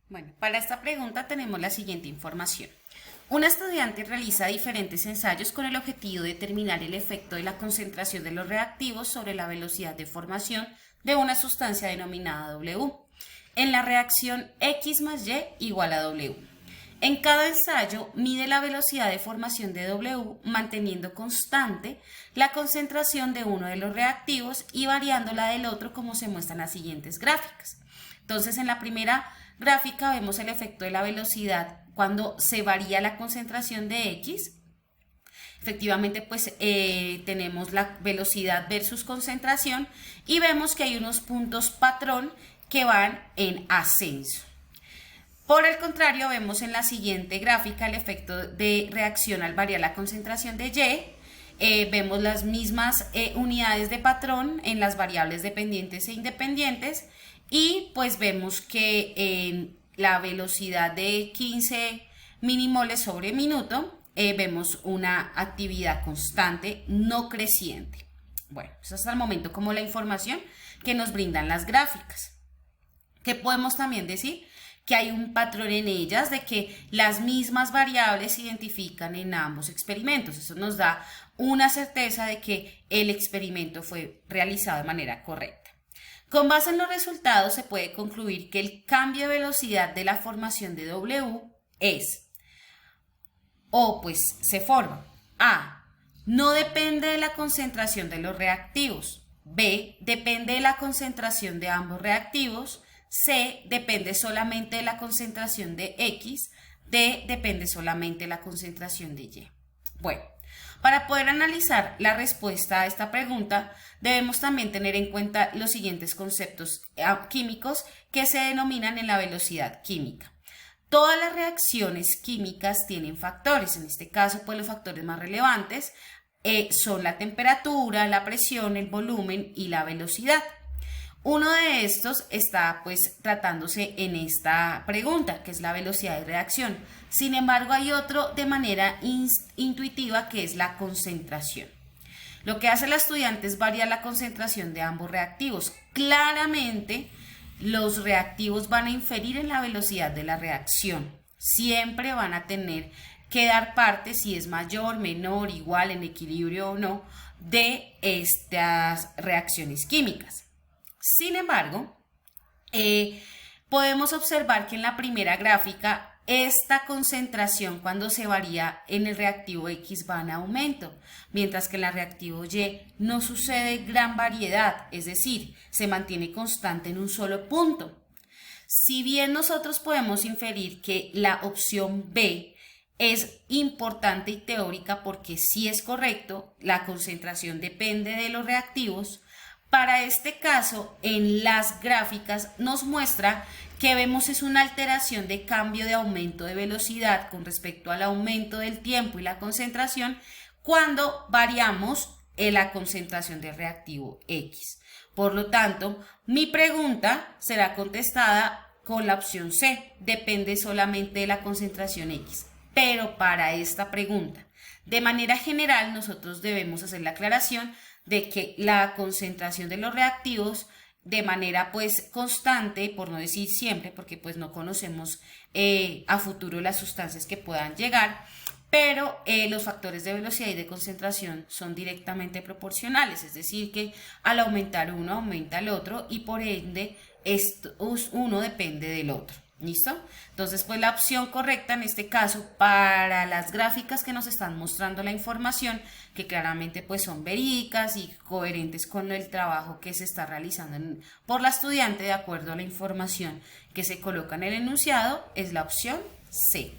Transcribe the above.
Bueno, para esta pregunta tenemos la siguiente información. Un estudiante realiza diferentes ensayos con el objetivo de determinar el efecto de la concentración de los reactivos sobre la velocidad de formación de una sustancia denominada W en la reacción X más Y igual a W. En cada ensayo mide la velocidad de formación de W manteniendo constante la concentración de uno de los reactivos y variando la del otro como se muestran las siguientes gráficas. Entonces, en la primera gráfica vemos el efecto de la velocidad cuando se varía la concentración de X. Efectivamente, pues tenemos la velocidad versus concentración y vemos que hay unos puntos patrón que van en ascenso. Por el contrario, vemos en la siguiente gráfica el efecto de reacción al variar la concentración de Y. Vemos las mismas unidades de patrón en las variables dependientes e independientes y pues vemos que en la velocidad de 15 minimoles sobre minuto vemos una actividad constante no creciente. Bueno, eso hasta el momento como la información que nos brindan las gráficas. ¿Qué podemos también decir? Que hay un patrón en ellas de que las mismas variables se identifican en ambos experimentos. Eso nos da una certeza de que el experimento fue realizado de manera correcta. Con base en los resultados se puede concluir que el cambio de velocidad de la formación de W es, o pues se forma, A, no depende de la concentración de los reactivos, B, depende de la concentración de ambos reactivos, C, depende solamente de la concentración de X, D, depende solamente de la concentración de Y. Bueno, para poder analizar la respuesta a esta pregunta, debemos también tener en cuenta los siguientes conceptos químicos que se denominan en la velocidad química. Todas las reacciones químicas tienen factores, en este caso, pues los factores más relevantes son la temperatura, la presión, el volumen y la velocidad. Uno de estos está pues tratándose en esta pregunta, que es la velocidad de reacción. Sin embargo, hay otro de manera intuitiva que es la concentración. Lo que hace el estudiante es variar la concentración de ambos reactivos. Claramente, los reactivos van a inferir en la velocidad de la reacción. Siempre van a tener que dar parte, si es mayor, menor, igual, en equilibrio o no, de estas reacciones químicas. Sin embargo, podemos observar que en la primera gráfica esta concentración cuando se varía en el reactivo X va en aumento, mientras que en el reactivo Y no sucede gran variedad, es decir, se mantiene constante en un solo punto. Si bien nosotros podemos inferir que la opción B es importante y teórica porque sí es correcto, la concentración depende de los reactivos. Para este caso, en las gráficas nos muestra que vemos es una alteración de cambio de aumento de velocidad con respecto al aumento del tiempo y la concentración cuando variamos la concentración del reactivo X. Por lo tanto, mi pregunta será contestada con la opción C, depende solamente de la concentración X. Pero para esta pregunta, de manera general, nosotros debemos hacer la aclaración de que la concentración de los reactivos de manera pues constante, por no decir siempre, porque pues no conocemos a futuro las sustancias que puedan llegar, pero los factores de velocidad y de concentración son directamente proporcionales, es decir que al aumentar uno aumenta el otro y por ende uno depende del otro. ¿Listo? Entonces, pues la opción correcta en este caso para las gráficas que nos están mostrando la información, que claramente pues son verídicas y coherentes con el trabajo que se está realizando por la estudiante de acuerdo a la información que se coloca en el enunciado, es la opción C.